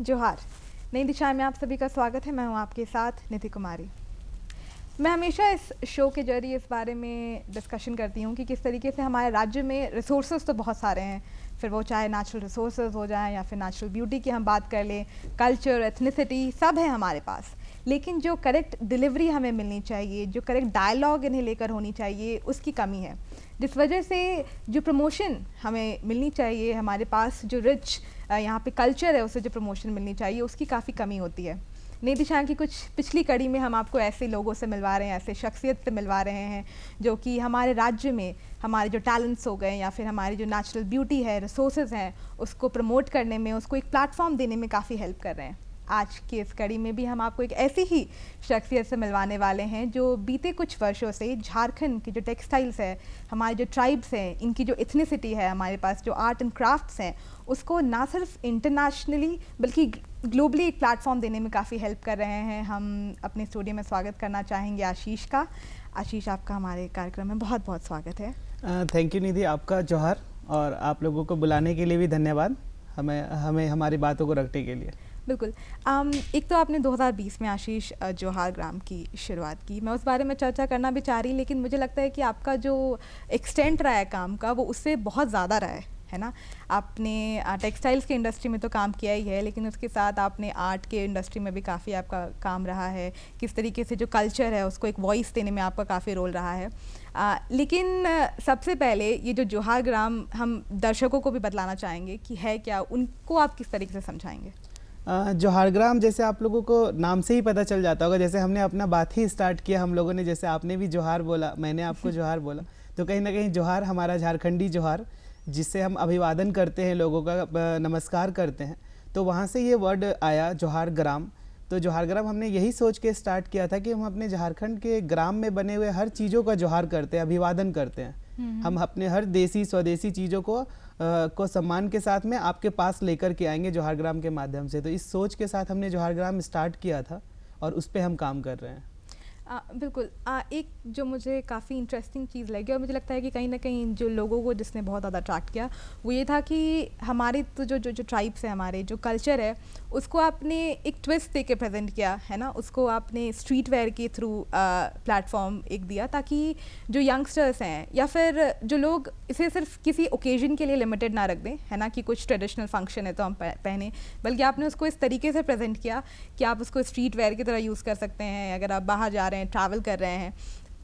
जोहार। नई दिशा में आप सभी का स्वागत है। मैं हूं आपके साथ निधि कुमारी। मैं हमेशा इस शो के जरिए इस बारे में डिस्कशन करती हूं कि किस तरीके से हमारे राज्य में रिसोर्सेज तो बहुत सारे हैं, फिर वो चाहे नेचुरल रिसोर्सेज हो जाएं या फिर नेचुरल ब्यूटी की हम बात कर लें, कल्चर, एथनिसिटी सब है हमारे पास, लेकिन जो करेक्ट डिलीवरी हमें मिलनी चाहिए, जो करेक्ट डायलॉग इन्हें लेकर होनी चाहिए, उसकी कमी है। जिस वजह से जो प्रमोशन हमें मिलनी चाहिए, हमारे पास जो रिच यहाँ पे कल्चर है, उसे जो प्रमोशन मिलनी चाहिए, उसकी काफ़ी कमी होती है। नई दिशा की कुछ पिछली कड़ी में हम आपको ऐसे लोगों से मिलवा रहे हैं, ऐसे शख्सियत से मिलवा रहे हैं जो कि हमारे राज्य में हमारे जो टैलेंट्स हो गए या फिर हमारी जो नेचुरल ब्यूटी है, रिसोर्सेज हैं, उसको प्रमोट करने में, उसको एक प्लेटफॉर्म देने में काफ़ी हेल्प कर रहे हैं। आज की इस कड़ी में भी हम आपको एक ऐसी ही शख्सियत से मिलवाने वाले हैं जो बीते कुछ वर्षों से झारखंड की जो टेक्सटाइल्स है, हमारे जो ट्राइब्स हैं, इनकी जो इथनिसिटी है, हमारे पास जो आर्ट एंड क्राफ्ट्स हैं, उसको ना सिर्फ इंटरनेशनली बल्कि ग्लोबली एक प्लेटफॉर्म देने में काफ़ी हेल्प कर रहे हैं। हम अपने स्टूडियो में स्वागत करना चाहेंगे आशीष का। आशीष, आपका हमारे कार्यक्रम में बहुत बहुत स्वागत है। थैंक यू निधि, आपका जोहार, और आप लोगों को बुलाने के लिए भी धन्यवाद, हमें हमारी बातों को रखने के लिए। बिल्कुल। एक तो आपने 2020 में आशीष जोहार ग्राम की शुरुआत की, मैं उस बारे में चर्चा करना भी चाह रही, लेकिन मुझे लगता है कि आपका जो एक्सटेंट रहा है काम का वो उससे बहुत ज़्यादा रहा है ना। आपने टेक्सटाइल्स के इंडस्ट्री में तो काम किया ही है, लेकिन उसके साथ आपने आर्ट के इंडस्ट्री में भी काफ़ी आपका काम रहा है। किस तरीके से जो कल्चर है उसको एक वॉइस देने में आपका काफ़ी रोल रहा है। लेकिन सबसे पहले ये जो जोहार ग्राम हम दर्शकों को भी बतलाना चाहेंगे कि है क्या, उनको आप किस तरीके से समझाएंगे? जोहार ग्राम जैसे आप लोगों को नाम से ही पता चल जाता होगा, जैसे हमने अपना बात ही स्टार्ट किया हम लोगों ने, जैसे आपने भी जोहार बोला, मैंने आपको जोहार बोला, तो कहीं ना कहीं जोहार हमारा झारखंडी जोहार, जिससे हम अभिवादन करते हैं, लोगों का नमस्कार करते हैं, तो वहाँ से ये वर्ड आया जोहार ग्राम। तो जोहार ग्राम हमने यही सोच के स्टार्ट किया था कि हम अपने झारखंड के ग्राम में बने हुए हर चीज़ों का जोहार करते हैं, अभिवादन करते हैं। हम अपने हर देसी स्वदेशी चीज़ों को सम्मान के साथ में आपके पास लेकर के आएंगे जोहार ग्राम के माध्यम से। तो इस सोच के साथ हमने जोहार ग्राम स्टार्ट किया था और उस पर हम काम कर रहे हैं। बिल्कुल। एक जो मुझे काफ़ी इंटरेस्टिंग चीज़ लगी और मुझे लगता है कि कहीं ना कहीं जो लोगों को जिसने बहुत ज़्यादा अट्रैक्ट किया वो ये था कि हमारे तो जो ट्राइब्स है, हमारे जो कल्चर है, उसको आपने एक ट्विस्ट दे के प्रेजेंट किया है ना। उसको आपने स्ट्रीट वेयर के थ्रू प्लेटफॉर्म एक दिया, ताकि जो यंगस्टर्स हैं या फिर जो लोग इसे सिर्फ किसी ओकेजन के लिए लिमिटेड ना रख दें, है ना, कि कुछ ट्रेडिशनल फंक्शन है तो हम पहने, बल्कि आपने उसको इस तरीके से प्रेजेंट किया कि आप उसको स्ट्रीट वेयर की तरह यूज़ कर सकते हैं अगर आप बाहर जा रहे हैं, ट्रैवल कर रहे हैं।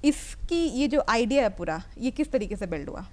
इसकी ये जो आइडिया है पूरा, ये किस तरीके से बिल्ड हुआ?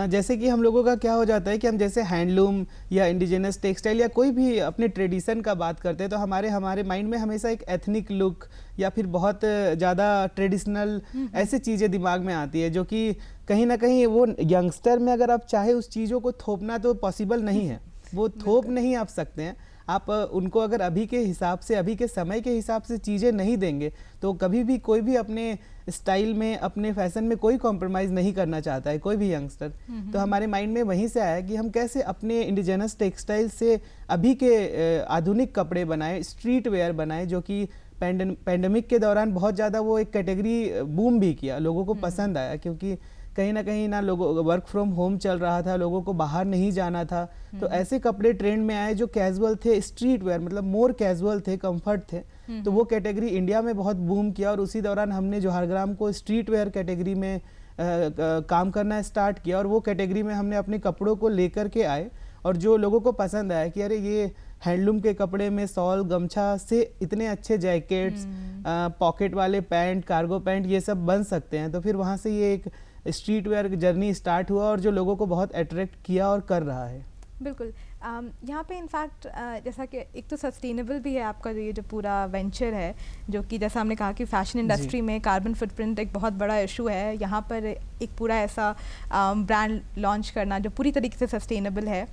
जैसे कि हम लोगों का क्या हो जाता है कि हम जैसे हैंडलूम या इंडिजिनस टेक्सटाइल या कोई भी अपने ट्रेडिशन का बात करते हैं, तो हमारे माइंड में हमेशा एक एथनिक लुक या फिर बहुत ज़्यादा ट्रेडिशनल ऐसे चीज़ें दिमाग में आती है, जो कि कहीं ना कहीं वो यंगस्टर में अगर आप चाहे उस चीज़ों को थोपना तो पॉसिबल नहीं है, वो थोप नहीं आप सकते हैं। आप उनको अगर अभी के हिसाब से, अभी के समय के हिसाब से चीज़ें नहीं देंगे तो कभी भी कोई भी अपने स्टाइल में, अपने फैशन में कोई कॉम्प्रोमाइज़ नहीं करना चाहता है, कोई भी यंगस्टर। तो हमारे माइंड में वहीं से आया कि हम कैसे अपने इंडिजिनस टेक्सटाइल से अभी के आधुनिक कपड़े बनाएं, स्ट्रीट वेयर बनाएं, जो कि पैंडेमिक के दौरान बहुत ज़्यादा वो एक कैटेगरी बूम भी किया, लोगों को पसंद आया, क्योंकि कहीं ना लोगों वर्क फ्रॉम होम चल रहा था, लोगों को बाहर नहीं जाना था, तो ऐसे कपड़े ट्रेंड में आए जो कैजुअल थे, स्ट्रीट वेयर मतलब मोर कैजुअल थे, कंफर्ट थे। तो वो कैटेगरी इंडिया में बहुत बूम किया और उसी दौरान हमने जोहार ग्राम को स्ट्रीट वेयर कैटेगरी में काम करना स्टार्ट किया, और वो कैटेगरी में हमने अपने कपड़ों को लेकर के आए और जो लोगों को पसंद आया कि अरे ये हैंडलूम के कपड़े में सॉल गमछा से इतने अच्छे जैकेट्स, पॉकेट वाले पैंट, कार्गो पैंट, ये सब बन सकते हैं। तो फिर वहाँ से ये एक स्ट्रीट वेयर जर्नी स्टार्ट हुआ और जो लोगों को बहुत अट्रैक्ट किया और कर रहा है। बिल्कुल। यहाँ पे इनफैक्ट जैसा कि एक तो सस्टेनेबल भी है आपका ये जो पूरा वेंचर है, जो कि जैसा हमने कहा कि फैशन इंडस्ट्री में कार्बन फुटप्रिंट एक बहुत बड़ा इशू है। यहाँ पर एक पूरा ऐसा ब्रांड लॉन्च करना जो पूरी तरीके से सस्टेनेबल है,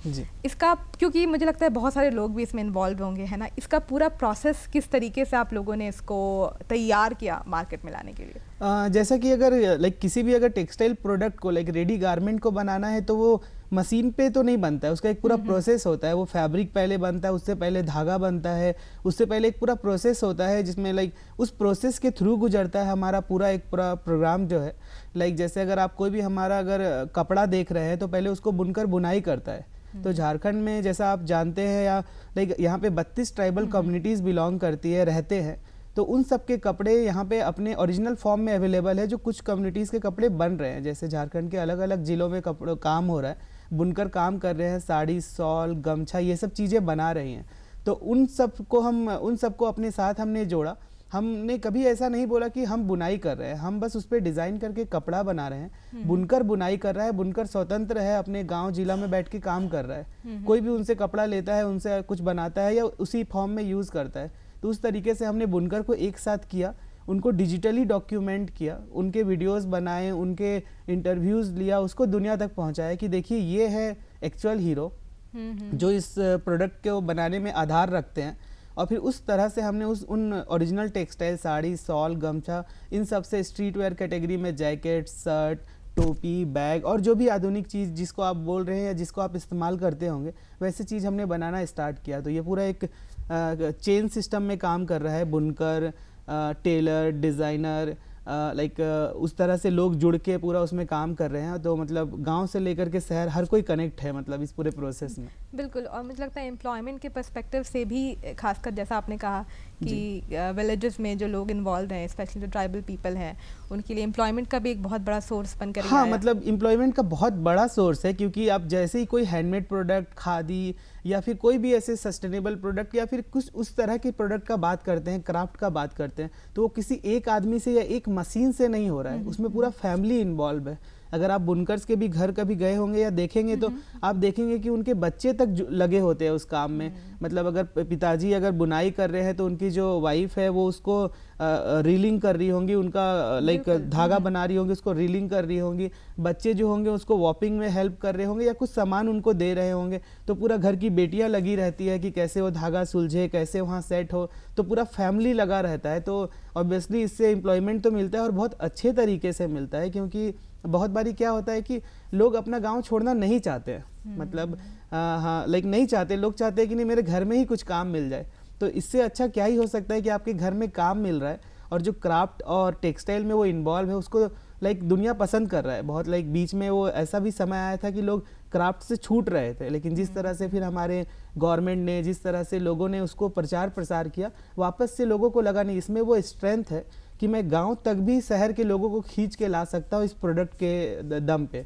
इसका, क्योंकि मुझे लगता है बहुत सारे लोग भी इसमें इन्वॉल्व होंगे, है ना, इसका पूरा प्रोसेस किस तरीके से आप लोगों ने इसको तैयार किया मार्केट में लाने के लिए? जैसा कि अगर किसी भी अगर टेक्सटाइल प्रोडक्ट को रेडी गारमेंट को बनाना है तो वो मशीन पे तो नहीं बनता है, उसका एक पूरा प्रोसेस होता है। वो फैब्रिक पहले बनता है, उससे पहले धागा बनता है, उससे पहले एक पूरा प्रोसेस होता है जिसमें उस प्रोसेस के थ्रू गुजरता है हमारा पूरा प्रोग्राम जो है। जैसे अगर आप कोई भी हमारा अगर कपड़ा देख रहे हैं तो पहले उसको बुनकर बुनाई करता है, तो झारखंड में जैसा आप जानते हैं या लाइक यहाँ पे 32 ट्राइबल कम्युनिटीज़ बिलोंग करती है, रहते हैं, तो उन सब के कपड़े यहाँ पे अपने ओरिजिनल फॉर्म में अवेलेबल है। जो कुछ कम्युनिटीज़ के कपड़े बन रहे हैं, जैसे झारखंड के अलग अलग ज़िलों में कपड़ों काम हो रहा है, बुनकर काम कर रहे हैं, साड़ी, शॉल, गमछा, ये सब चीज़ें बना रही हैं। तो उन सबको अपने साथ हमने जोड़ा। हमने कभी ऐसा नहीं बोला कि हम बुनाई कर रहे हैं, हम बस उस पर डिज़ाइन करके कपड़ा बना रहे हैं। बुनकर बुनाई कर रहा है, बुनकर स्वतंत्र है, अपने गांव जिला में बैठ के काम कर रहा है। कोई भी उनसे कपड़ा लेता है, उनसे कुछ बनाता है या उसी फॉर्म में यूज़ करता है। तो उस तरीके से हमने बुनकर को एक साथ किया, उनको डिजिटली डॉक्यूमेंट किया, उनके वीडियोस बनाए, उनके इंटरव्यूज़ लिया, उसको दुनिया तक पहुंचाया कि देखिए ये है एक्चुअल हीरो जो इस प्रोडक्ट को बनाने में आधार रखते हैं। और फिर उस तरह से हमने उन ओरिजिनल टेक्सटाइल, साड़ी, शॉल, गमछा, इन सब से स्ट्रीट वेयर कैटेगरी में जैकेट, शर्ट, टोपी, बैग और जो भी आधुनिक चीज़ जिसको आप बोल रहे हैं या जिसको आप इस्तेमाल करते होंगे, वैसे चीज़ हमने बनाना स्टार्ट किया। तो ये पूरा एक चेन सिस्टम में काम कर रहा है। बुनकर, टेलर, डिज़ाइनर, लाइक उस तरह से लोग जुड़ के पूरा उसमें काम कर रहे हैं। तो मतलब गांव से लेकर के शहर हर कोई कनेक्ट है मतलब इस पूरे प्रोसेस में। बिल्कुल। और मुझे लगता है एम्प्लॉयमेंट के पर्सपेक्टिव से भी, खासकर जैसा आपने कहा कि विलेजेस में जो लोग इन्वॉल्व हैं, स्पेशली जो ट्राइबल पीपल हैं, उनके लिए एम्प्लॉयमेंट का भी एक बहुत बड़ा सोर्स बनकर हाँ, मतलब एम्प्लॉयमेंट का बहुत बड़ा सोर्स है, क्योंकि आप जैसे ही कोई हैंडमेड प्रोडक्ट, खादी या फिर कोई भी ऐसे सस्टेनेबल प्रोडक्ट या फिर कुछ उस तरह के प्रोडक्ट का बात करते हैं, क्राफ्ट का बात करते हैं, तो वो किसी एक आदमी से या एक मशीन से नहीं हो रहा है, उसमें पूरा फैमिली इन्वॉल्व है। अगर आप बुनकर्स के भी घर कभी गए होंगे या देखेंगे तो आप देखेंगे कि उनके बच्चे तक लगे होते हैं उस काम में। मतलब अगर पिताजी अगर बुनाई कर रहे हैं तो उनकी जो वाइफ है वो उसको रीलिंग कर रही होंगी, उनका लाइक धागा बना रही होंगी, उसको रीलिंग कर रही होंगी। बच्चे जो होंगे उसको वॉपिंग में हेल्प कर रहे होंगे या कुछ सामान उनको दे रहे होंगे। तो पूरा घर की बेटियां लगी रहती है कि कैसे वो धागा सुलझे, कैसे वहाँ सेट हो। तो पूरा फैमिली लगा रहता है। तो ऑब्वियसली इससे एम्प्लॉयमेंट तो मिलता है और बहुत अच्छे तरीके से मिलता है, क्योंकि बहुत बारी क्या होता है कि लोग अपना गांव छोड़ना नहीं चाहते हैं। मतलब हाँ, लाइक नहीं चाहते, लोग चाहते हैं कि नहीं मेरे घर में ही कुछ काम मिल जाए। तो इससे अच्छा क्या ही हो सकता है कि आपके घर में काम मिल रहा है और जो क्राफ्ट और टेक्सटाइल में वो इन्वॉल्व है उसको लाइक दुनिया पसंद कर रहा है बहुत। लाइक बीच में वो ऐसा भी समय आया था कि लोग क्राफ्ट से छूट रहे थे, लेकिन जिस तरह से फिर हमारे गवर्नमेंट ने, जिस तरह से लोगों ने उसको प्रचार प्रसार किया, वापस से लोगों को लगा नहीं इसमें वो स्ट्रेंथ है कि मैं गांव तक भी शहर के लोगों को खींच के ला सकता हूँ इस प्रोडक्ट के दम पे।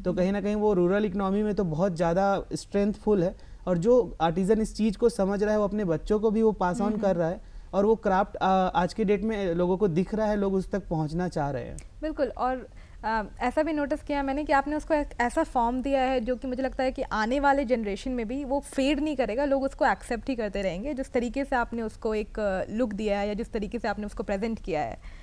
तो कहीं ना कहीं वो रूरल इकोनॉमी में तो बहुत ज़्यादा स्ट्रेंथफुल है। और जो आर्टिजन इस चीज़ को समझ रहा है वो अपने बच्चों को भी वो पास ऑन कर रहा है और वो क्राफ्ट आज के डेट में लोगों को दिख रहा है, लोग उस तक पहुंचना चाह रहे हैं। बिल्कुल। और ऐसा भी नोटिस किया मैंने कि आपने उसको एक ऐसा फॉर्म दिया है जो कि मुझे लगता है कि आने वाले जनरेशन में भी वो फेड नहीं करेगा, लोग उसको एक्सेप्ट ही करते रहेंगे जिस तरीके से आपने उसको एक लुक दिया है या जिस तरीके से आपने उसको प्रेजेंट किया है।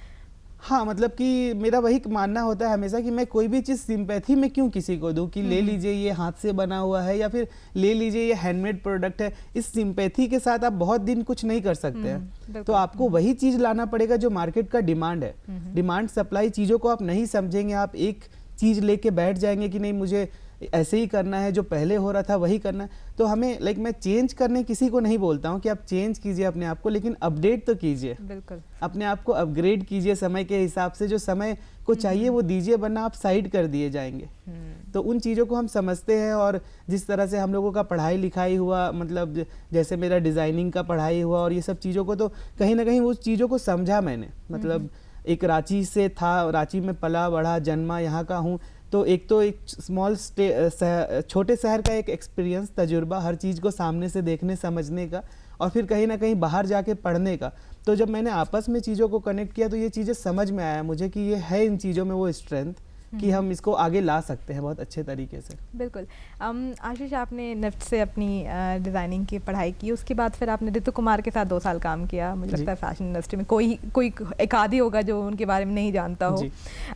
हाँ, मतलब कि मेरा वही मानना होता है हमेशा कि मैं कोई भी चीज़ सिंपैथी में क्यों किसी को दूं कि ले लीजिए ये हाथ से बना हुआ है या फिर ले लीजिए ये हैंडमेड प्रोडक्ट है। इस सिंपैथी के साथ आप बहुत दिन कुछ नहीं कर सकते हैं। तो आपको वही चीज़ लाना पड़ेगा जो मार्केट का डिमांड है। डिमांड सप्लाई चीज़ों को आप नहीं समझेंगे, आप एक चीज़ लेके बैठ जाएंगे कि नहीं मुझे ऐसे ही करना है, जो पहले हो रहा था वही करना है। तो हमें लाइक मैं चेंज करने किसी को नहीं बोलता हूँ कि आप चेंज कीजिए अपने आप को, लेकिन अपडेट तो कीजिए। बिल्कुल, अपने आप को अपग्रेड कीजिए समय के हिसाब से, जो समय को चाहिए वो दीजिए, वरना आप साइड कर दिए जाएंगे। तो उन चीज़ों को हम समझते हैं। और जिस तरह से हम लोगों का पढ़ाई लिखाई हुआ, मतलब जैसे मेरा डिज़ाइनिंग का पढ़ाई हुआ और ये सब चीज़ों को, तो कहीं ना कहीं उस चीज़ों को समझा मैंने। मतलब एक रांची से था, रांची में पला बढ़ा जन्मा, यहाँ का हूँ। तो एक स्मॉल छोटे शहर का एक एक्सपीरियंस, तजुर्बा, हर चीज़ को सामने से देखने समझने का, और फिर कहीं ना कहीं बाहर जाके पढ़ने का। तो जब मैंने आपस में चीज़ों को कनेक्ट किया तो ये चीज़ें समझ में आया मुझे कि ये है इन चीज़ों में वो स्ट्रेंथ कि हम इसको आगे ला सकते हैं बहुत अच्छे तरीके से। बिल्कुल। आशीष, आपने निफ्ट से अपनी डिज़ाइनिंग की पढ़ाई की, उसके बाद फिर आपने ऋतु कुमार के साथ 2 साल काम किया। मुझे लगता है फैशन इंडस्ट्री में कोई एक आदि होगा जो उनके बारे में नहीं जानता हो।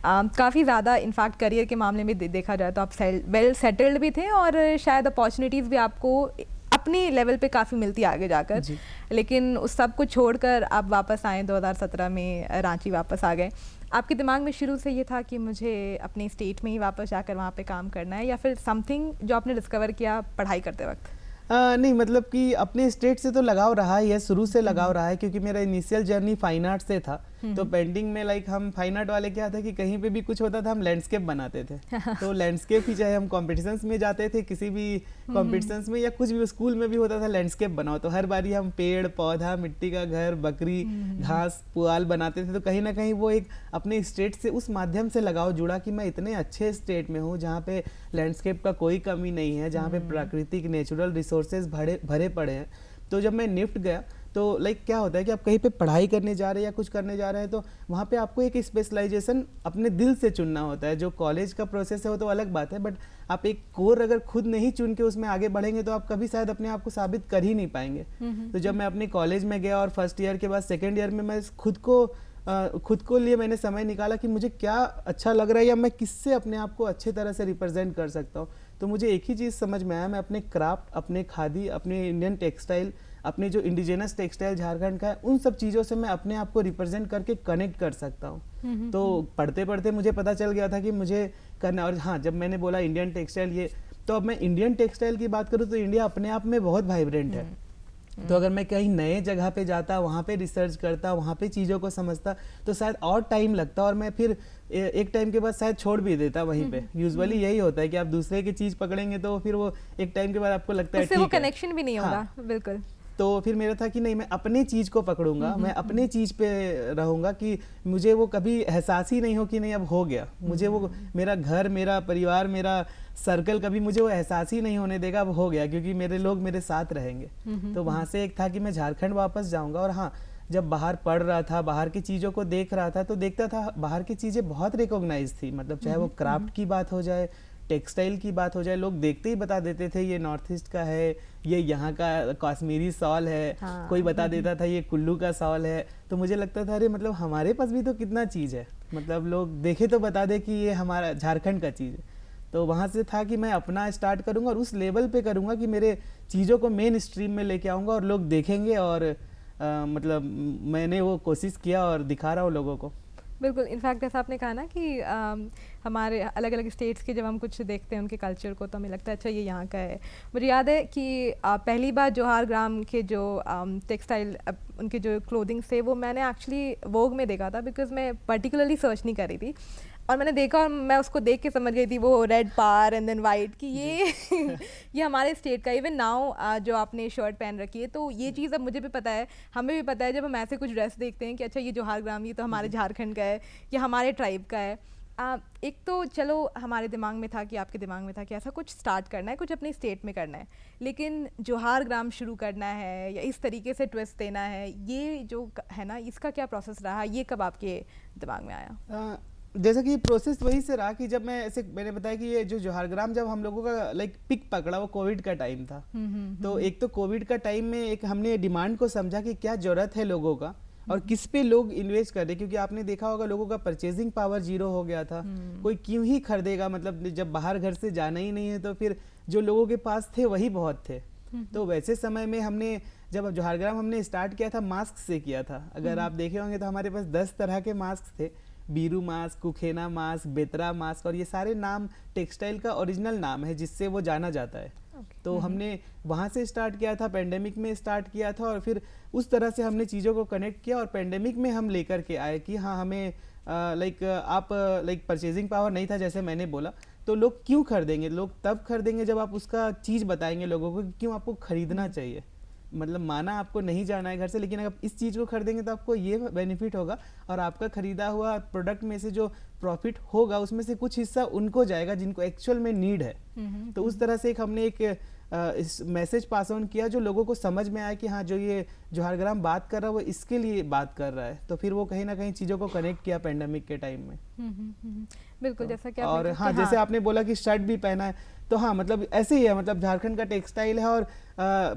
काफ़ी ज़्यादा इनफैक्ट करियर के मामले में देखा जाए तो आप वेल सेटल्ड भी थे और शायद अपॉर्चुनिटीज़ भी आपको अपनी लेवल पे काफ़ी मिलती आगे जाकर। लेकिन उस सब को छोड़कर आप वापस आए 2017 में, रांची वापस आ गए। आपके दिमाग में शुरू से ये था कि मुझे अपने स्टेट में ही वापस जाकर वहाँ पे काम करना है, या फिर समथिंग जो आपने डिस्कवर किया पढ़ाई करते वक्त? नहीं, मतलब कि अपने स्टेट से तो लगाव रहा ही है, शुरू से लगाव रहा है, क्योंकि मेरा इनिशियल जर्नी फाइन आर्ट से था। तो पेंटिंग में लाइक हम फाइन आर्ट वाले क्या था कि कहीं पे भी कुछ होता था हम लैंडस्केप बनाते थे। तो लैंडस्केप ही, चाहे हम कॉम्पिटिशन्स में जाते थे, किसी भी कॉम्पिटिशन्स में या कुछ भी स्कूल में भी होता था लैंडस्केप बनाओ, तो हर बारी हम पेड़ पौधा, मिट्टी का घर, बकरी, घास, पुआल बनाते थे। तो कहीं ना कहीं वो एक अपने स्टेट से उस माध्यम से लगाव जुड़ा कि मैं इतने अच्छे स्टेट में हूँ जहाँ पे लैंडस्केप का कोई कमी नहीं है, जहाँ पे प्राकृतिक नेचुरल रिसोर्सेज भरे पड़े हैं। तो जब मैं निफ्ट गया तो लाइक क्या होता है कि आप कहीं पे पढ़ाई करने जा रहे हैं या कुछ करने जा रहे हैं तो वहाँ पे आपको एक स्पेशलाइजेशन अपने दिल से चुनना होता है। जो कॉलेज का प्रोसेस है वो तो अलग बात है, बट आप एक कोर अगर खुद नहीं चुन के उसमें आगे बढ़ेंगे तो आप कभी शायद अपने आप को साबित कर ही नहीं पाएंगे। तो जब मैं अपने कॉलेज में गया और फर्स्ट ईयर के बाद सेकेंड ईयर में मैं खुद को लिए मैंने समय निकाला कि मुझे क्या अच्छा लग रहा है या मैं किससे अपने आप को अच्छे तरह से रिप्रेजेंट कर सकता हूँ। तो मुझे एक ही चीज़ समझ में आया, मैं अपने क्राफ्ट, अपने खादी, अपने इंडियन टेक्सटाइल, अपने जो इंडिजिनस टेक्सटाइल झारखंड का है, उन सब चीज़ों से मैं अपने आप को रिप्रेजेंट करके कनेक्ट कर सकता हूँ। तो पढ़ते पढ़ते मुझे पता चल गया था कि मुझे करना। और हाँ, जब मैंने बोला इंडियन टेक्सटाइल ये, तो अब मैं इंडियन टेक्सटाइल की बात करूँ तो इंडिया अपने आप में बहुत वाइब्रेंट है। तो अगर मैं कहीं नए जगह पे जाता, वहाँ पे रिसर्च करता, वहाँ पे चीज़ों को समझता तो शायद और टाइम लगता और मैं फिर एक टाइम के बाद शायद छोड़ भी देता वहीं पे। यूजुअली यही होता है कि आप दूसरे की चीज़ पकड़ेंगे तो फिर वो एक टाइम के बाद आपको लगता है उससे वो कनेक्शन भी नहीं होगा। हाँ। बिल्कुल। तो फिर मेरा था कि नहीं, मैं अपने चीज़ को पकड़ूंगा, मैं अपने चीज़ पे रहूंगा कि मुझे वो कभी एहसास ही नहीं हो कि नहीं अब हो गया। मुझे वो मेरा घर, मेरा परिवार, मेरा सर्कल कभी मुझे वो एहसास ही नहीं होने देगा अब हो गया, क्योंकि मेरे लोग मेरे साथ रहेंगे। तो वहाँ से एक था कि मैं झारखंड वापस जाऊँगा। और हाँ, जब बाहर पढ़ रहा था, बाहर की चीज़ों को देख रहा था तो देखता था बाहर की चीज़ें बहुत रिकॉग्नाइज थी। मतलब चाहे वो क्राफ्ट की बात हो जाए, टेक्सटाइल की बात हो जाए, लोग देखते ही बता देते थे ये नॉर्थ ईस्ट का है, ये यहाँ का कश्मीरी शॉल है। हाँ। कोई बता देता था ये कुल्लू का शॉल है। तो मुझे लगता था अरे मतलब हमारे पास भी तो कितना चीज़ है, मतलब लोग देखे तो बता दे कि ये हमारा झारखंड का चीज़ है। तो वहाँ से था कि मैं अपना स्टार्ट करूँगा और उस लेवल पे करूँगा कि मेरे चीज़ों को मेन स्ट्रीम में लेके आऊँगा और लोग देखेंगे। और मतलब मैंने वो कोशिश किया और दिखा रहा हूँ लोगों को। बिल्कुल। इनफैक्ट जैसा आपने कहा ना कि हमारे अलग अलग स्टेट्स के जब हम कुछ देखते हैं उनके कल्चर को तो हमें लगता है अच्छा ये यहाँ का है। मुझे याद है कि पहली बार जौहार ग्राम के जो टेक्सटाइल उनके जो क्लोथिंग्स थे वो मैंने एक्चुअली वोग में देखा था, बिकॉज मैं पर्टिकुलरली सर्च नहीं कर रही थी और मैंने देखा और मैं उसको देख के समझ गई थी वो रेड पार एंड देन वाइट कि ये ये हमारे स्टेट का। इवन नाउ जो आपने शर्ट पहन रखी है तो ये चीज़ अब मुझे भी पता है, हमें भी पता है जब हम ऐसे कुछ ड्रेस देखते हैं कि अच्छा ये जौहार ग्राम, ये तो हमारे झारखंड का है, ये हमारे ट्राइब का है। एक तो चलो हमारे दिमाग में था कि आपके दिमाग में था कि ऐसा कुछ स्टार्ट करना है, कुछ अपने स्टेट में करना है, लेकिन जौहार ग्राम शुरू करना है या इस तरीके से ट्विस्ट देना है, ये जो है ना इसका क्या प्रोसेस रहा, ये कब आपके दिमाग में आया? जैसा कि प्रोसेस वही से रहा कि जब मैं ऐसे मैंने बताया कि ये जो जौहार ग्राम जब हम लोगों का लाइक पिक पकड़ा वो कोविड का टाइम था। तो एक तो कोविड का टाइम में एक हमने डिमांड को समझा कि क्या जरूरत है लोगों का और किस पे लोग इन्वेस्ट कर रहे, क्योंकि आपने देखा होगा लोगों का परचेजिंग पावर जीरो हो गया था। कोई क्यों ही खरीदेगा, मतलब जब बाहर घर से जाना ही नहीं है तो फिर जो लोगों के पास थे वही बहुत थे। तो वैसे समय में हमने जब जौहार ग्राम हमने स्टार्ट किया था मास्क से किया था। अगर आप देखे होंगे तो हमारे पास 10 तरह के मास्क थे, बीरू मास्क, कुखेना मास्क, बेतरा मास्क, और ये सारे नाम टेक्सटाइल का ओरिजिनल नाम है जिससे वो जाना जाता है। तो हमने वहाँ से स्टार्ट किया था, पेंडेमिक में स्टार्ट किया था और फिर उस तरह से हमने चीज़ों को कनेक्ट किया और पेंडेमिक में हम लेकर के आए कि हाँ हमें लाइक परचेजिंग पावर नहीं था जैसे मैंने बोला, तो लोग क्यों खरीदेंगे, लोग तब खरीदेंगे जब आप उसका चीज़ बताएंगे लोगों को कि क्यों आपको खरीदना चाहिए। मतलब माना आपको नहीं जाना है घर से, लेकिन अगर इस चीज़ को खरीदेंगे तो आपको ये बेनिफिट होगा और आपका खरीदा हुआ प्रोडक्ट में से जो प्रॉफिट होगा उसमें से कुछ हिस्सा उनको जाएगा जिनको एक्चुअल में नीड है। तो उस तरह से हमने एक इस मैसेज पास ऑन किया जो लोगों को समझ में आया कि हाँ जो ये जौहार ग्राम बात कर रहा है वो इसके लिए बात कर रहा है। तो फिर वो कहीं ना कहीं चीज़ों को कनेक्ट किया पेंडेमिक के टाइम में। बिल्कुल। जैसा कि और हाँ जैसे आपने बोला कि शर्ट भी पहना है, तो हाँ मतलब ऐसे ही है, मतलब झारखंड का टेक्सटाइल है और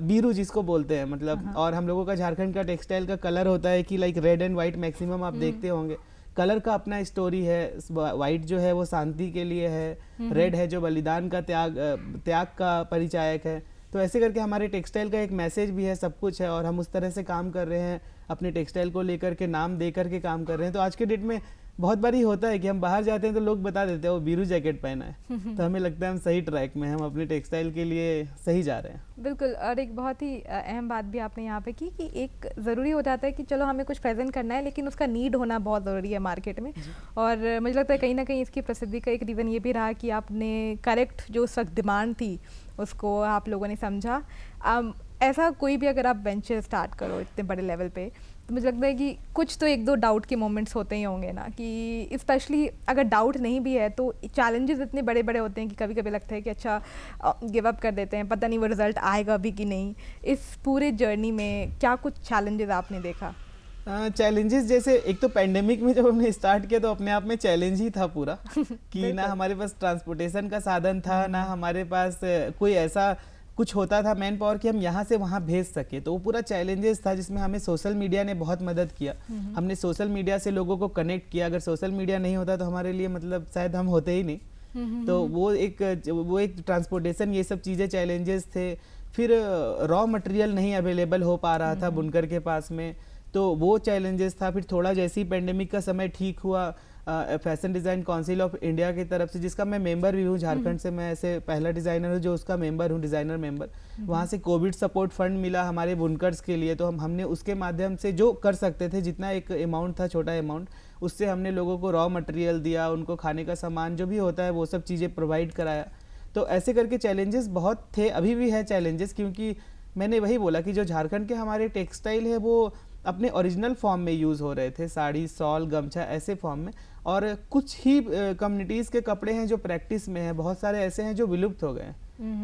बीरू जिसको बोलते हैं मतलब, और हम लोगों का झारखंड का टेक्सटाइल का कलर होता है कि like red and white maximum आप देखते होंगे। कलर का अपना स्टोरी है, व्हाइट जो है वो शांति के लिए है, रेड है जो बलिदान का त्याग का परिचायक है। तो ऐसे करके हमारे टेक्सटाइल का एक मैसेज भी है, सब कुछ है और हम उस तरह से काम कर रहे हैं, अपने टेक्सटाइल को लेकर के नाम दे करके काम कर रहे हैं। तो आज के डेट में बहुत बार ही होता है कि हम बाहर जाते हैं तो लोग बता देते हैं वो बीरू जैकेट पहना है, तो हमें लगता है हम सही ट्रैक में हैं, हम अपने टेक्सटाइल के लिए सही जा रहे हैं। बिल्कुल। और एक बहुत ही अहम बात भी आपने यहाँ पे की कि एक ज़रूरी हो जाता है कि चलो हमें कुछ प्रेजेंट करना है, लेकिन उसका नीड होना बहुत ज़रूरी है मार्केट में। और मुझे लगता है कहीं ना कहीं इसकी प्रसिद्धि का एक रीज़न ये भी रहा कि आपने करेक्ट जो उस वक्त डिमांड थी उसको आप लोगों ने समझा। ऐसा कोई भी अगर आप वेंचर स्टार्ट करो इतने बड़े लेवल पे, तो मुझे लगता है कि कुछ तो एक दो डाउट के मोमेंट्स होते ही होंगे ना, कि स्पेशली अगर डाउट नहीं भी है तो चैलेंजेस इतने बड़े बड़े होते हैं कि कभी कभी लगता है कि अच्छा गिव अप कर देते हैं, पता नहीं वो रिज़ल्ट आएगा भी कि नहीं। इस पूरे जर्नी में क्या कुछ चैलेंजेस आपने देखा? चैलेंजेस जैसे एक तो पेंडेमिक में जब हमने स्टार्ट किया तो अपने आप में चैलेंज ही था पूरा कि ना हमारे पास ट्रांसपोर्टेशन का साधन था, ना हमारे पास कोई ऐसा कुछ होता था मैन पावर कि हम यहाँ से वहाँ भेज सके, तो वो पूरा चैलेंजेस था जिसमें हमें सोशल मीडिया ने बहुत मदद किया। हमने सोशल मीडिया से लोगों को कनेक्ट किया, अगर सोशल मीडिया नहीं होता तो हमारे लिए मतलब शायद हम होते ही नहीं। तो वो एक ट्रांसपोर्टेशन ये सब चीज़ें चैलेंजेस थे। फिर रॉ मटेरियल नहीं अवेलेबल हो पा रहा था बुनकर के पास में, तो वो चैलेंजेस था। फिर थोड़ा जैसे ही पेंडेमिक का समय ठीक हुआ, fashion design council of India की तरफ से, जिसका मैं मेंबर भी हूँ, झारखंड से मैं ऐसे पहला डिज़ाइनर हूँ जो उसका मेंबर हूँ, डिज़ाइनर मेंबर। वहाँ से कोविड सपोर्ट फंड मिला हमारे बुनकर्स के लिए, तो हमने उसके माध्यम से जो कर सकते थे, जितना एक अमाउंट था, छोटा अमाउंट, उससे हमने लोगों को रॉ मटेरियल दिया, उनको खाने का सामान जो भी होता है वो सब चीज़ें प्रोवाइड कराया। तो ऐसे करके चैलेंजेस बहुत थे, अभी भी है चैलेंजेस, क्योंकि मैंने वही बोला कि जो झारखंड के हमारे टेक्सटाइल है वो अपने ओरिजिनल फॉर्म में यूज़ हो रहे थे, साड़ी, शॉल, गमछा ऐसे फॉर्म में, और कुछ ही कम्युनिटीज़ के कपड़े हैं जो प्रैक्टिस में हैं, बहुत सारे ऐसे हैं जो विलुप्त हो गए हैं।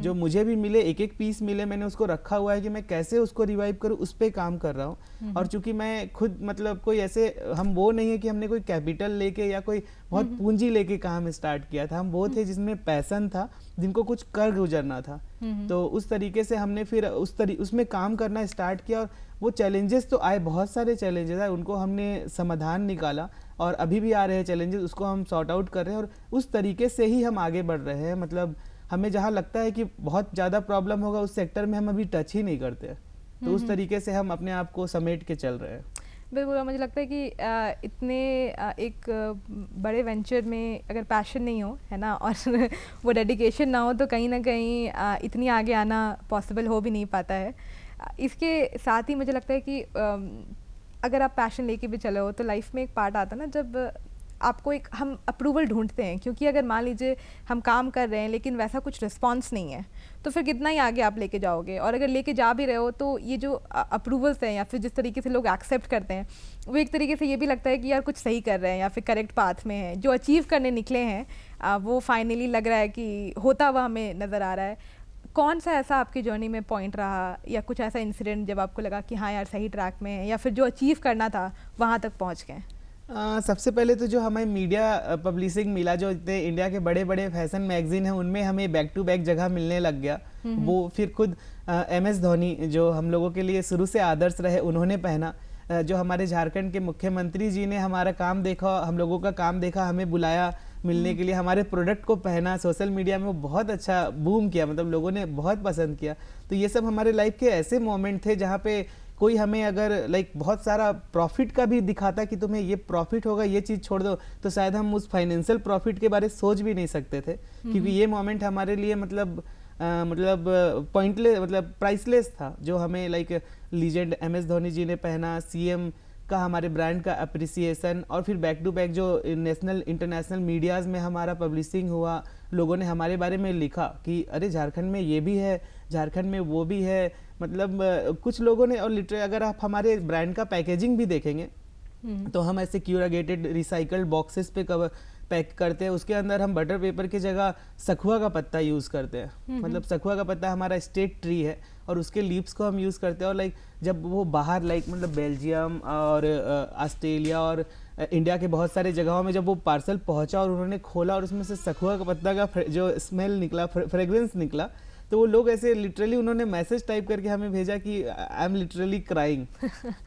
जो मुझे भी मिले, एक एक पीस मिले, मैंने उसको रखा हुआ है कि मैं कैसे उसको रिवाइव करूँ, उस पर काम कर रहा हूँ। और चूंकि मैं खुद मतलब कोई ऐसे, हम वो नहीं है कि हमने कोई कैपिटल लेके या कोई बहुत पूंजी लेके काम स्टार्ट किया था, हम वो थे जिसमें पैशन था, जिनको कुछ कर गुजरना था। तो उस तरीके से हमने फिर उसमें काम करना स्टार्ट किया, और वो चैलेंजेस तो आए, बहुत सारे चैलेंजेस आए, उनको हमने समाधान निकाला, और अभी भी आ रहे हैं चैलेंजेस, उसको हम सॉर्ट आउट कर रहे हैं, और उस तरीके से ही हम आगे बढ़ रहे हैं। मतलब हमें जहाँ लगता है कि बहुत ज़्यादा प्रॉब्लम होगा उस सेक्टर में हम अभी टच ही नहीं करते, तो उस तरीके से हम अपने आप को समेट के चल रहे हैं। बिल्कुल। मुझे लगता है कि इतने एक बड़े वेंचर में अगर पैशन नहीं हो, है ना, और वो डेडिकेशन ना हो, तो कहीं ना कहीं इतनी आगे आना पॉसिबल हो भी नहीं पाता है। इसके साथ ही मुझे लगता है कि अगर आप पैशन लेके भी चले हो, तो लाइफ में एक पार्ट आता है ना जब आपको एक हम अप्रूवल ढूंढते हैं, क्योंकि अगर मान लीजिए हम काम कर रहे हैं लेकिन वैसा कुछ रिस्पांस नहीं है, तो फिर कितना ही आगे आप लेके जाओगे। और अगर लेके जा भी रहे हो तो ये जो अप्रूवल्स हैं या फिर जिस तरीके से लोग एक्सेप्ट करते हैं, वो एक तरीके से ये भी लगता है कि यार कुछ सही कर रहे हैं या फिर करेक्ट पाथ में है, जो अचीव करने निकले हैं वो फाइनली लग रहा है कि होता हुआ हमें नज़र आ रहा है। कौन सा ऐसा आपकी जर्नी में पॉइंट रहा, या कुछ ऐसा इंसिडेंट जब आपको लगा कि हाँ यार सही ट्रैक में है, या फिर जो अचीव करना था वहाँ तक पहुँच गए? सबसे पहले तो जो हमें मीडिया पब्लिशिंग मिला, जो इतने इंडिया के बड़े बड़े फैशन मैगजीन हैं उनमें हमें बैक टू बैक जगह मिलने लग गया। वो फिर खुद MS धोनी, जो हम लोगों के लिए शुरू से आदर्श रहे, उन्होंने पहना। जो हमारे झारखंड के मुख्यमंत्री जी ने हमारा काम देखा, हम लोगों का काम देखा, हमें बुलाया मिलने के लिए, हमारे प्रोडक्ट को पहना, सोशल मीडिया में वो बहुत अच्छा बूम किया, मतलब लोगों ने बहुत पसंद किया। तो ये सब हमारे लाइफ के ऐसे मोमेंट थे जहाँ पे कोई हमें अगर बहुत सारा प्रॉफिट का भी दिखाता कि तुम्हें ये प्रॉफिट होगा, ये चीज़ छोड़ दो, तो शायद हम उस फाइनेंशियल प्रॉफिट के बारे में सोच भी नहीं सकते थे, क्योंकि ये मोमेंट हमारे लिए मतलब पॉइंटलेस, मतलब प्राइसलेस था। जो हमें लीजेंड MS धोनी जी ने पहना, CM का हमारे ब्रांड का अप्रिसिएशन, और फिर बैक टू बैक जो नेशनल इंटरनेशनल मीडियाज़ में हमारा पब्लिशिंग हुआ, लोगों ने हमारे बारे में लिखा कि अरे झारखंड में ये भी है, झारखंड में वो भी है। मतलब कुछ लोगों ने, और लिटरली अगर आप हमारे ब्रांड का पैकेजिंग भी देखेंगे तो हम ऐसे क्यूरेटेड रिसाइकल्ड बॉक्सेस पे कवर पैक करते हैं, उसके अंदर हम बटर पेपर की जगह सखुआ का पत्ता यूज़ करते हैं। मतलब सखुआ का पत्ता हमारा स्टेट ट्री है, और उसके लीव्स को हम यूज़ करते हैं। और जब वो बाहर मतलब बेल्जियम और ऑस्ट्रेलिया और इंडिया के बहुत सारे जगहों में जब वो पार्सल पहुंचा और उन्होंने खोला और उसमें से सखुआ का पत्ता का जो स्मेल निकला, फ्रेग्रेंस निकला, तो वो लोग ऐसे लिटरली उन्होंने मैसेज टाइप करके हमें भेजा कि आई एम लिटरली क्राइंग।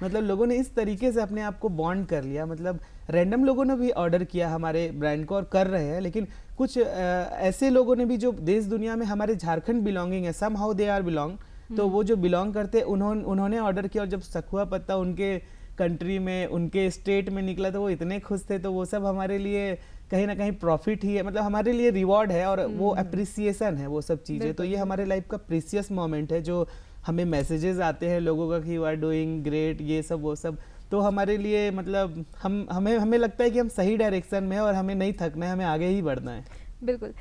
मतलब लोगों ने इस तरीके से अपने आप को बॉन्ड कर लिया। मतलब रैंडम लोगों ने भी ऑर्डर किया हमारे ब्रांड को और कर रहे हैं, लेकिन कुछ ऐसे लोगों ने भी जो देश दुनिया में हमारे झारखंड बिलोंगिंग है, somehow they are belong, तो वो जो बिलोंग करते उन्होंने ऑर्डर किया, और जब सखुआ पत्ता उनके कंट्री में, उनके स्टेट में निकला तो वो इतने खुश थे, तो वो सब हमारे लिए कहीं ना कहीं प्रॉफिट ही है, मतलब हमारे लिए रिवॉर्ड है और वो अप्रिसिएशन है वो सब चीज़ें। तो ये हमारे लाइफ का प्रीसियस मोमेंट है, जो हमें मैसेजेस आते हैं लोगों का कि यू आर डूइंग ग्रेट, ये सब वो सब, तो हमारे लिए मतलब हमें लगता है कि हम सही डायरेक्शन में हैं और हमें नहीं थकना है, हमें आगे ही बढ़ना है। बिल्कुल।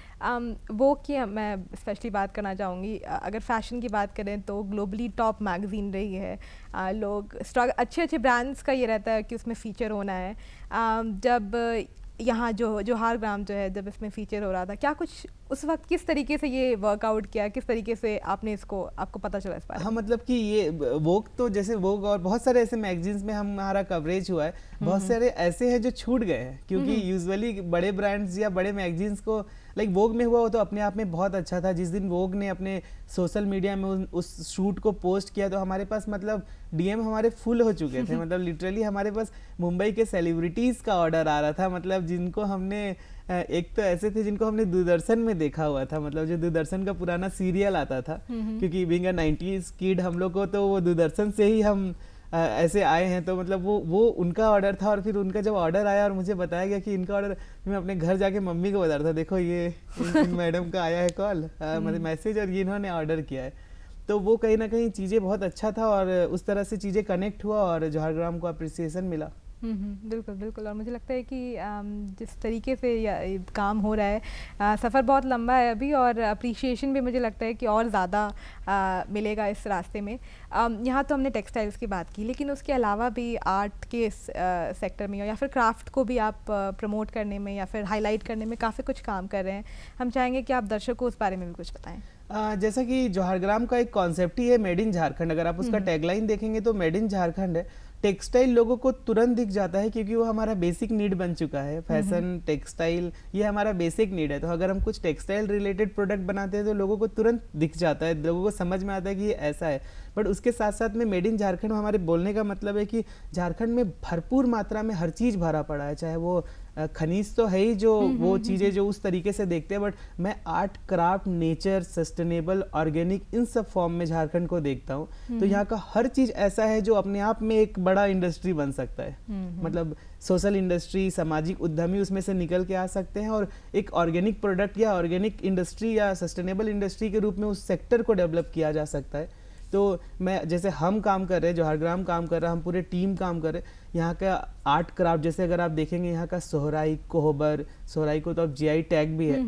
वो कि मैं स्पेशली बात करना चाहूँगी, अगर फैशन की बात करें तो ग्लोबली टॉप मैगज़ीन रही है। लोग अच्छे अच्छे ब्रांड्स का ये रहता है कि उसमें फ़ीचर होना है। जब यहाँ जोहार ग्राम जो है, जब इसमें फ़ीचर हो रहा था, क्या कुछ उस वक्त किस तरीके से ये वर्कआउट किया, किस तरीके से आपने इसको, आपको पता चला इस बारे में? हाँ, मतलब कि ये वोग, तो जैसे वोग और बहुत सारे ऐसे मैगजीन्स में हमारा कवरेज हुआ है, बहुत सारे ऐसे हैं जो छूट गए हैं, क्योंकि यूजुअली बड़े ब्रांड्स या बड़े मैगजीन्स को, लाइक वोग में हुआ वो तो अपने आप में बहुत अच्छा था। जिस दिन वोग ने अपने सोशल मीडिया में उस शूट को पोस्ट किया तो हमारे पास मतलब डीएम हमारे फुल हो चुके थे, मतलब लिटरली हमारे पास मुंबई के सेलिब्रिटीज़ का ऑर्डर आ रहा था, मतलब जिनको हमने एक तो ऐसे थे जिनको हमने दूरदर्शन में देखा हुआ था, मतलब जो दूरदर्शन का पुराना सीरियल आता था, क्योंकि बीइंग अ 90s किड हम लोग को तो वो दूरदर्शन से ही हम ऐसे आए हैं, तो मतलब वो उनका ऑर्डर था। और फिर उनका जब ऑर्डर आया और मुझे बताया गया कि इनका ऑर्डर, मैं अपने घर जाके मम्मी को बता रहा था, देखो ये इन मैडम का आया है कॉल, मतलब मैसेज, और ये इन्होंने ऑर्डर किया है। तो वो कहीं ना कहीं चीज़ें बहुत अच्छा था और उस तरह से चीज़ें कनेक्ट हुआ और जोहार ग्राम को अप्रिसिएशन मिला। बिल्कुल बिल्कुल। और मुझे लगता है कि जिस तरीके से ये काम हो रहा है, सफ़र बहुत लंबा है अभी, और अप्रिशिएशन भी मुझे लगता है कि और ज़्यादा मिलेगा इस रास्ते में। यहाँ तो हमने टेक्सटाइल्स की बात की, लेकिन उसके अलावा भी आर्ट के सेक्टर में या फिर क्राफ्ट को भी आप प्रमोट करने में या फिर हाईलाइट करने में काफ़ी कुछ काम कर रहे हैं। हम चाहेंगे कि आप दर्शकों को उस बारे में भी कुछ बताएं। जैसा कि जोहार ग्राम का एक कॉन्सेप्ट ही है मेड इन झारखंड, अगर आप उसका टैगलाइन देखेंगे तो मेड इन झारखंड है। टेक्सटाइल लोगों को तुरंत दिख जाता है क्योंकि वो हमारा बेसिक नीड बन चुका है। फैशन, टेक्सटाइल, ये हमारा बेसिक नीड है, तो अगर हम कुछ टेक्सटाइल रिलेटेड प्रोडक्ट बनाते हैं तो लोगों को तुरंत दिख जाता है, लोगों को समझ में आता है कि ये ऐसा है। बट उसके साथ साथ में मेड इन झारखंड हमारे बोलने का मतलब है कि झारखंड में भरपूर मात्रा में हर चीज़ भरा पड़ा है, चाहे वो खनिज तो है ही, जो वो चीज़ें जो उस तरीके से देखते हैं, बट मैं art, craft, nature, sustainable, organic, इन सब फॉर्म में झारखंड को देखता हूँ। तो यहाँ का हर चीज़ ऐसा है जो अपने आप में एक बड़ा इंडस्ट्री बन सकता है, मतलब सोशल इंडस्ट्री, सामाजिक उद्यमी उसमें से निकल के आ सकते हैं और एक ऑर्गेनिक प्रोडक्ट या ऑर्गेनिक इंडस्ट्री या सस्टेनेबल इंडस्ट्री के रूप में उस सेक्टर को डेवलप किया जा सकता है। तो मैं, जैसे हम काम कर रहे हैं, जोहार ग्राम काम कर रहा है, हम पूरे टीम काम कर रहे हैं, यहाँ का आर्ट क्राफ्ट, जैसे अगर आप देखेंगे यहाँ का सोहराई, कोहबर, सोहराई को तो अब जीआई टैग भी है,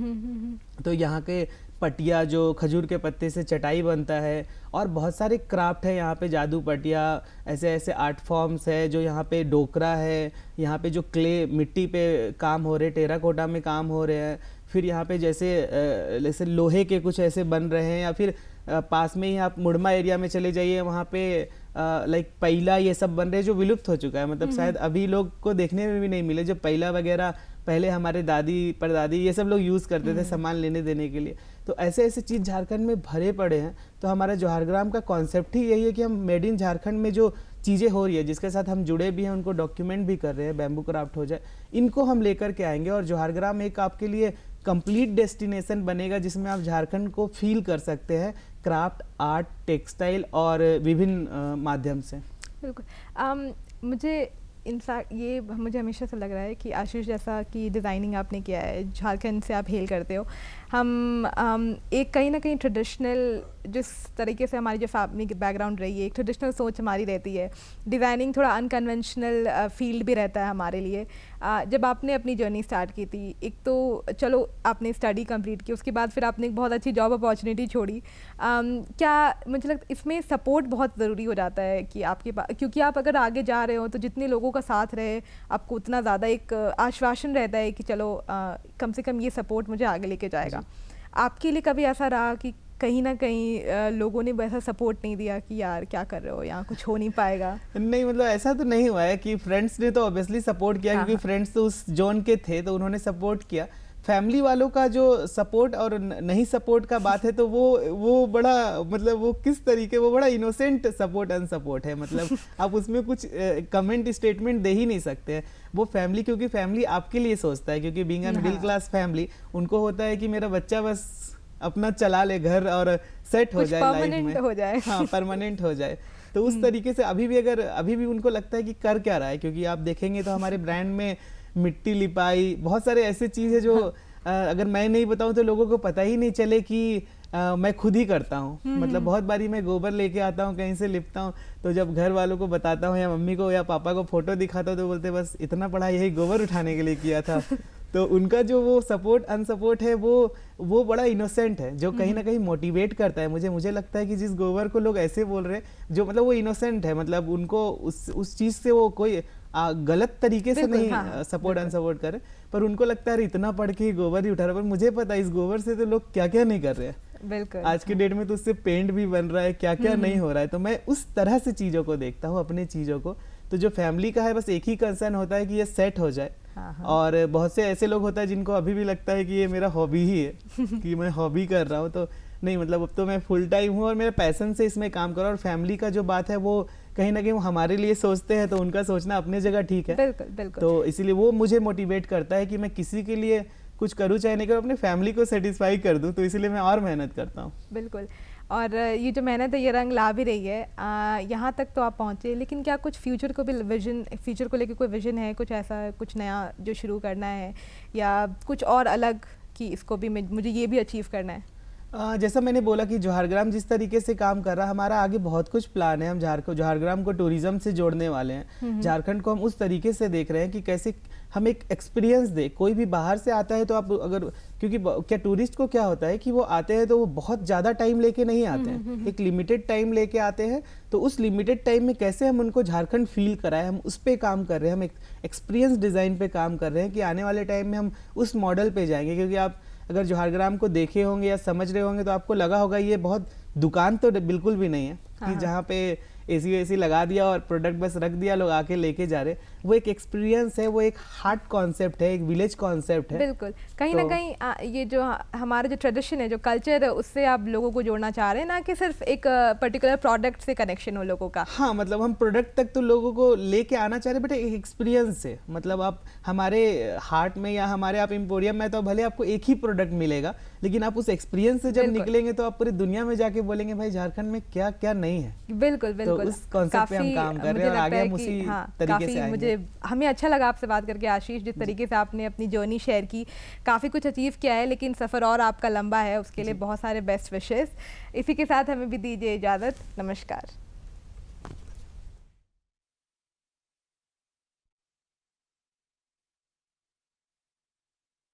तो यहाँ के पटिया जो खजूर के पत्ते से चटाई बनता है, और बहुत सारे क्राफ्ट है यहाँ पे, जादू पटिया, ऐसे ऐसे आर्ट फॉर्म्स है, जो यहाँ पे डोकरा है, यहाँ पे जो क्ले मिट्टी पे काम हो रहे, टेराकोटा में काम हो रहे हैं, फिर यहाँ पे जैसे लोहे के कुछ ऐसे बन रहे हैं, या फिर पास में ही आप मुड़मा एरिया में चले जाइए, वहाँ पे लाइक पैला ये सब बन रहे हैं जो विलुप्त हो चुका है, मतलब शायद अभी लोग को देखने में भी नहीं मिले, जो पैला वगैरह पहले हमारे दादी परदादी ये सब लोग यूज़ करते थे सामान लेने देने के लिए। तो ऐसे ऐसे चीज़ झारखंड में भरे पड़े हैं। तो हमारा जोहार ग्राम का कॉन्सेप्ट ही यही है कि हम मेड इन झारखंड में जो चीज़ें हो रही है, जिसके साथ हम जुड़े भी हैं, उनको डॉक्यूमेंट भी कर रहे हैं, बैम्बू क्राफ्ट हो जाए, इनको हम लेकर के आएंगे और जोहार ग्राम एक आपके लिए कंप्लीट डेस्टिनेशन बनेगा जिसमें आप झारखंड को फील कर सकते हैं क्राफ्ट, आर्ट, टेक्सटाइल और विभिन्न माध्यम से। बिल्कुल। मुझे इनफैक्ट ये मुझे हमेशा से लग रहा है कि आशीष, जैसा कि डिज़ाइनिंग आपने किया है, झारखंड से आप हेल करते हो, हम एक कहीं ना कहीं ट्रेडिशनल, जिस तरीके से हमारी जो फैमिली की बैकग्राउंड रही है, एक ट्रेडिशनल सोच हमारी रहती है, डिज़ाइनिंग थोड़ा अनकन्वेंशनल फील्ड भी रहता है हमारे लिए। जब आपने अपनी जर्नी स्टार्ट की थी, एक तो चलो आपने स्टडी कंप्लीट की, उसके बाद फिर आपने एक बहुत अच्छी जॉब अपॉर्चुनिटी छोड़ी, क्या मुझे लगता है इसमें सपोर्ट बहुत ज़रूरी हो जाता है कि आपके पास, क्योंकि आप अगर आगे जा रहे हो तो जितने लोगों का साथ रहे आपको उतना ज़्यादा एक आश्वासन रहता है कि चलो कम से कम ये सपोर्ट मुझे आगे लेके जाएगा। आपके लिए कभी ऐसा रहा कि कहीं ना कहीं लोगों ने वैसा सपोर्ट नहीं दिया कि यार क्या कर रहे हो, यहाँ कुछ हो नहीं पाएगा? नहीं, मतलब ऐसा तो नहीं हुआ है कि फ्रेंड्स ने तो ऑब्वियसली सपोर्ट किया, क्योंकि फ्रेंड्स तो उस जोन के थे तो उन्होंने सपोर्ट किया। फैमिली वालों का जो सपोर्ट और नहीं सपोर्ट का बात है, तो वो बड़ा, मतलब वो किस तरीके, वो बड़ा इनोसेंट सपोर्ट अनसपोर्ट है, मतलब आप उसमें कुछ कमेंट स्टेटमेंट दे ही नहीं सकते हैं। वो फैमिली, क्योंकि फैमिली आपके लिए सोचता है, क्योंकि being a middle class family, उनको होता है कि मेरा बच्चा बस अपना चला ले घर और सेट हो कुछ जाए लाइफ परमानेंट में। हो जाए। हाँ, परमानेंट हो जाए। तो उस तरीके से अभी भी उनको लगता है कि कर क्या रहा है, क्योंकि आप देखेंगे तो हमारे ब्रांड में मिट्टी लिपाई बहुत सारे ऐसे चीज़ है जो अगर मैं नहीं बताऊं तो लोगों को पता ही नहीं चले कि मैं खुद ही करता हूँ। मतलब बहुत बारी मैं गोबर लेके आता हूँ, कहीं से लिपता हूँ, तो जब घर वालों को बताता हूँ या मम्मी को या पापा को फोटो दिखाता हूँ तो बोलते बस इतना पढ़ा यही गोबर उठाने के लिए किया था। तो उनका जो वो सपोर्ट अनसपोर्ट है वो बड़ा इनोसेंट है, जो कहीं ना कहीं मोटिवेट करता है मुझे लगता है कि जिस गोबर को लोग ऐसे बोल रहे हैं जो मतलब वो इनोसेंट है, मतलब उनको उस चीज़ से वो कोई गलत तरीके से नहीं हाँ, सपोर्ट अनसपोर्ट करे, पर उनको लगता है इतना पढ़ के गोबर ही उठा रहा है। पर मुझे पता है इस गोबर से तो लोग क्या क्या नहीं कर रहे हैं। बिल्कुल आज के डेट में तो उससे पेंट भी बन रहा है, क्या क्या नहीं हो रहा है। तो मैं उस तरह से चीज़ों को देखता हूँ, अपने चीज़ों को। तो जो फैमिली का है बस एक ही कंसर्न होता है कि ये सेट हो जाए। हाँ। और बहुत से ऐसे लोग होता है जिनको अभी भी लगता है कि ये मेरा हॉबी ही है कि मैं हॉबी कर रहा हूँ। तो नहीं, मतलब अब तो मैं फुल टाइम हूँ और मेरा पैशन से इसमें काम कर रहा हूँ। और फैमिली का जो बात है वो कहीं ना कहीं वो हमारे लिए सोचते हैं, तो उनका सोचना अपनी जगह ठीक है। बिल्कुल बिल्कुल। तो इसीलिए वो मुझे मोटिवेट करता है कि मैं किसी के लिए कुछ करूँ चाहे नहीं करूँ, अपने फैमिली को सेटिस्फाई कर दूँ। तो इसलिए मैं और मेहनत करता हूँ। बिल्कुल। और ये जो मेहनत है ये रंग ला भी रही है। यहाँ तक तो आप पहुँचे, लेकिन क्या कुछ फ्यूचर को भी फ्यूचर को लेकर कोई विजन है, कुछ ऐसा कुछ नया जो शुरू करना है, या कुछ और अलग कि इसको भी मुझे ये भी अचीव करना है? जैसा मैंने बोला कि जौहरग्राम जिस तरीके से काम कर रहा है, हमारा आगे बहुत कुछ प्लान है। हम जौहरग्राम को टूरिज्म से जोड़ने वाले हैं। झारखंड को हम उस तरीके से देख रहे हैं कि कैसे हम एक एक्सपीरियंस दे। कोई भी बाहर से आता है तो आप अगर, क्योंकि क्या टूरिस्ट को क्या होता है कि वो आते हैं तो वो बहुत ज़्यादा टाइम लेके नहीं आते हैं, एक लिमिटेड टाइम लेके आते हैं। तो उस लिमिटेड टाइम में कैसे हम उनको झारखंड फील कराएं, हम उस पर काम कर रहे हैं। हम एक एक्सपीरियंस डिज़ाइन पे काम कर रहे हैं कि आने वाले टाइम में हम उस मॉडल पे जाएंगे। क्योंकि आप अगर जौहरग्राम को देखे होंगे या समझ रहे होंगे तो आपको लगा होगा ये बहुत दुकान तो बिल्कुल भी नहीं है कि जहाँ पे एसी लगा दिया और प्रोडक्ट बस रख दिया, लोग आके लेके जा रहे। वो एक एक्सपीरियंस है, वो एक हार्ट कॉन्सेप्ट है, एक विलेज कॉन्सेप्ट है। बिल्कुल। कहीं ना कहीं ये जो हमारा जो ट्रेडिशन है, जो कल्चर है, उससे आप लोगों को जोड़ना चाह रहे हैं, ना कि सिर्फ एक पर्टिकुलर प्रोडक्ट से कनेक्शन हो लोगों का। हाँ, मतलब हम प्रोडक्ट तक तो लोगों को लेके आना चाह रहे हैं, बट एक एक्सपीरियंस से। मतलब आप हमारे हार्ट में या हमारे आप एम्पोरियम में तो भले आपको एक ही प्रोडक्ट मिलेगा, लेकिन आप उस एक्सपीरियंस से जब निकलेंगे तो आप पूरी दुनिया में जाके बोलेंगे भाई झारखंड में क्या क्या नहीं है। बिल्कुल बिल्कुल। तो उस कॉन्सेप्ट पे हम काम कर रहे हैं और आगे हम उसी तरीके से आएंगे। हमें अच्छा लगा आपसे बात करके आशीष, जिस तरीके से आपने अपनी जर्नी शेयर की। काफ़ी कुछ अचीव किया है, लेकिन सफ़र और आपका लंबा है, उसके लिए बहुत सारे बेस्ट विशेस। इसी के साथ हमें भी दीजिए इजाज़त। नमस्कार।